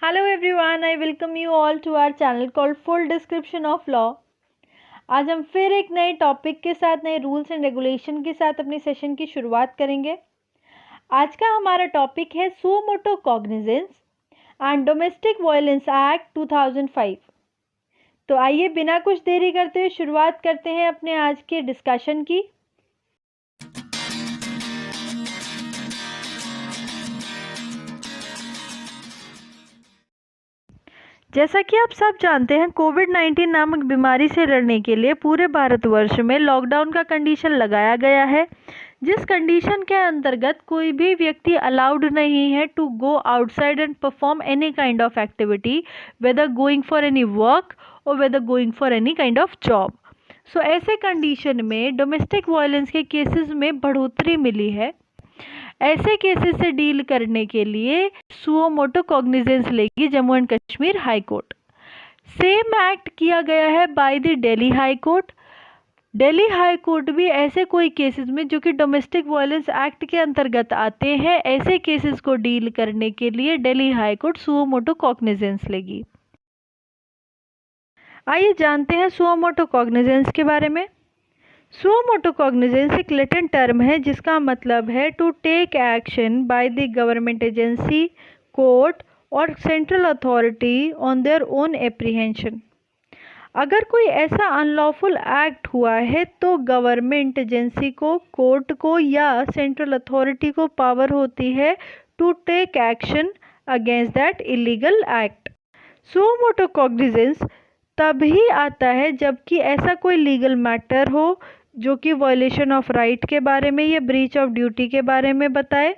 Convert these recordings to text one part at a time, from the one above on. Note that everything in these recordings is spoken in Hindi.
Hello everyone, I welcome you all to our channel called Full Description of Law। आज हम फिर एक नए टॉपिक के साथ, नए रूल्स एंड रेगुलेशन के साथ अपने सेशन की शुरुआत करेंगे। आज का हमारा टॉपिक है suo motu cognizance and domestic violence act 2005। तो आइए बिना कुछ देरी करते हुए शुरुआत करते हैं अपने आज के डिस्कशन की। जैसा कि आप सब जानते हैं, कोविड-19 नामक बीमारी से लड़ने के लिए पूरे भारतवर्ष में लॉकडाउन का कंडीशन लगाया गया है, जिस कंडीशन के अंतर्गत कोई भी व्यक्ति अलाउड नहीं है to go outside and perform any kind of activity, whether going for any work और whether going for any kind of job. So ऐसे कंडीशन में डोमेस्टिक वायलेंस के केसेस में बढ़ोतरी मिली है। ऐसे केसेस से डील करने के लिए सुओ मोटो कॉग्निजेंस लेगी Jammu and Kashmir high court. Same act किया गया है by the Delhi high court. Delhi high court भी ऐसे कोई केसेस में जो कि डोमेस्टिक वायलेंस एक्ट के अंतर्गत आते हैं, ऐसे केसेस को डील करने के लिए Delhi high court suo motu cognizance लेगी। आइए जानते हैं सुओ मोटो कॉग्निजेंस के बारे में। सुओ मोटो कॉग्निजेंस एक लैटिन टर्म है जिसका मतलब है to take action by the government agency, court और central authority on their own apprehension. अगर कोई ऐसा अनलॉफुल एक्ट हुआ है तो गवर्नमेंट एजेंसी को, कोर्ट को या सेंट्रल अथॉरिटी को पावर होती है to take action against that illegal act. Suo motu cognizance तभी आता है जबकि ऐसा कोई लीगल मैटर हो जो कि वायलेशन ऑफ राइट के बारे में या ब्रीच ऑफ ड्यूटी के बारे में बताए।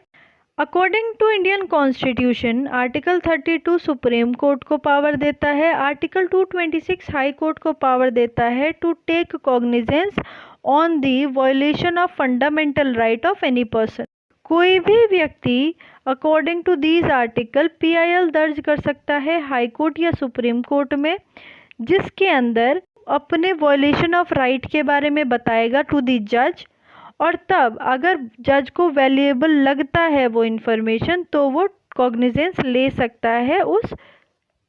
According to Indian constitution, article 32 supreme court को पावर देता है, आर्टिकल 226 हाई कोर्ट को पावर देता है to take cognizance on the violation of fundamental right of any person. कोई भी व्यक्ति according to these article PIL दर्ज कर सकता है हाई कोर्ट या सुप्रीम कोर्ट में, जिसके अंदर अपने वायलेशन ऑफ राइट के बारे में बताएगा टू दी जज, और तब अगर जज को वैल्यूएबल लगता है वो इंफॉर्मेशन तो वो कॉग्निजेंस ले सकता है उस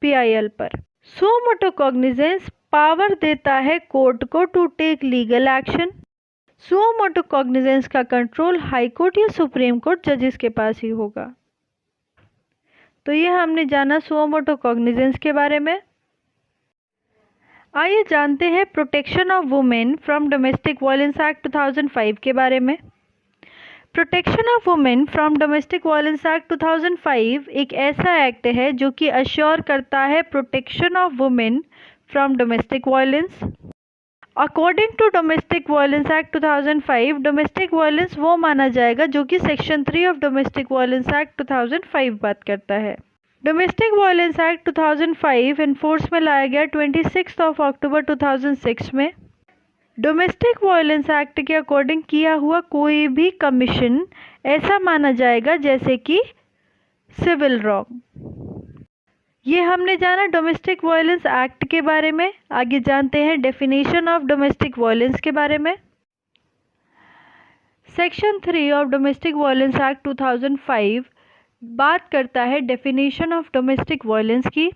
PIL पर। सुओ मोटो कॉग्निजेंस पावर देता है कोर्ट को to take legal action. Suo motu cognizance का कंट्रोल हाई कोर्ट या सुप्रीम कोर्ट जजेस के पास ही होगा। तो ये हमने जाना सुओ मोटो कॉग्निजेंस के बारे में। आइए जानते हैं protection of women from domestic violence act 2005 के बारे में। Protection of women from domestic violence act 2005 एक ऐसा एक्ट है जो कि अश्योर करता है protection of women from domestic violence. According to domestic violence act 2005, domestic violence वो माना जाएगा जो कि section 3 of domestic violence act 2005 बात करता है। डोमेस्टिक वायलेंस एक्ट 2005 इन्फोर्स में लाया गया 26 अक्टूबर 2006 में। डोमेस्टिक वायलेंस एक्ट के अकॉर्डिंग किया हुआ कोई भी कमीशन ऐसा माना जाएगा जैसे कि सिविल रॉन्ग। ये हमने जाना डोमेस्टिक वायलेंस एक्ट के बारे में। आगे जानते हैं डेफिनेशन ऑफ डोमेस्टिक वायलेंस के बारे में। Section 3 of domestic violence act 2005 बात करता है डेफिनेशन ऑफ डोमेस्टिक वायलेंस की,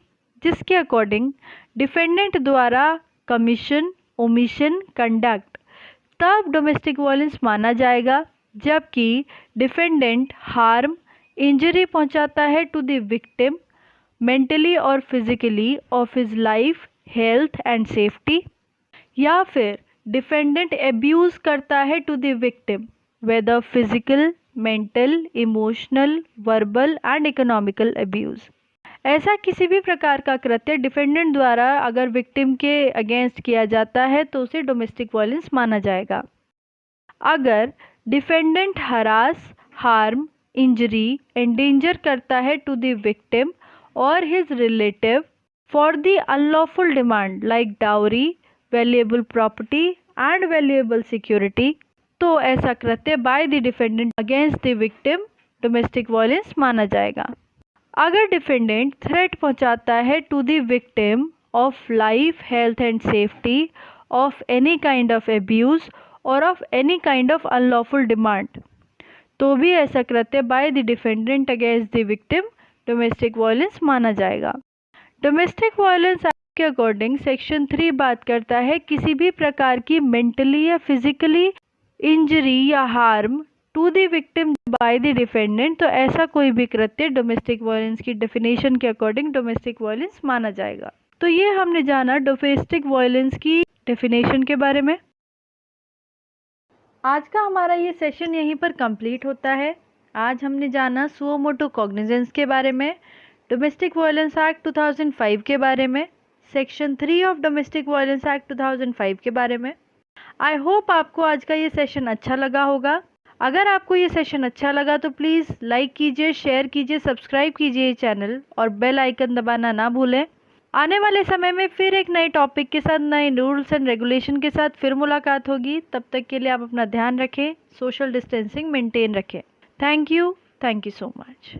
जिसके अकॉर्डिंग डिफेंडेंट द्वारा कमीशन, ओमिशन, कंडक्ट तब डोमेस्टिक वायलेंस माना जाएगा जबकि डिफेंडेंट हार्म, इंजरी पहुंचाता है टू द विक्टिम मेंटली और physically of his life, health and safety, या फिर डिफेंडेंट एब्यूज करता है to the victim whether physical, mental, emotional, verbal and economical abuse. ऐसा किसी भी प्रकार का कृत्य डिफेंडेंट द्वारा अगर विक्टिम के अगेंस्ट किया जाता है तो उसे डोमेस्टिक वायलेंस माना जाएगा। अगर defendant harass, harm, injury, endanger करता है टू द विक्टिम और his relative for the unlawful demand like dowry, valuable property and valuable security, तो ऐसा कृत्य by the defendant against the victim domestic violence माना जाएगा। अगर डिफेंडेंट थ्रेट पहुंचाता है to the victim of life, health and safety, of any kind of abuse और of any kind of unlawful demand, तो भी ऐसा कृत्य by the defendant against the victim domestic violence माना जाएगा। डोमेस्टिक वायलेंस एक्ट के अकॉर्डिंग सेक्शन 3 बात करता है किसी भी प्रकार की मेंटली या फिजिकली इंजरी या harm to the victim by the defendant. तो ऐसा कोई भी कृत्य डोमेस्टिक वायलेंस की डेफिनेशन के अकॉर्डिंग डोमेस्टिक वायलेंस माना जाएगा। तो ये हमने जाना डोमेस्टिक वायलेंस की डेफिनेशन के बारे में। आज का हमारा ये सेशन यहीं पर कंप्लीट होता है। आज हमने जाना सुओ मोटो कॉग्निजेंस के बारे में, डोमेस्टिक वायलेंस एक्ट 2005 के बारे में, section 3 of domestic violence act 2005 के बारे में। आई होप आपको आज का ये सेशन अच्छा लगा होगा। अगर आपको ये सेशन अच्छा लगा तो प्लीज़ लाइक कीजिए, शेयर कीजिए, सब्सक्राइब कीजिए ये चैनल और बेल आइकन दबाना ना भूलें। आने वाले समय में फिर एक नए टॉपिक के साथ, नए रूल्स एंड रेगुलेशन के साथ फिर मुलाकात होगी। तब तक के लिए आप अपना ध्यान रखें, सोशल डिस्टेंसिंग मेंटेन रखें। Thank you so much.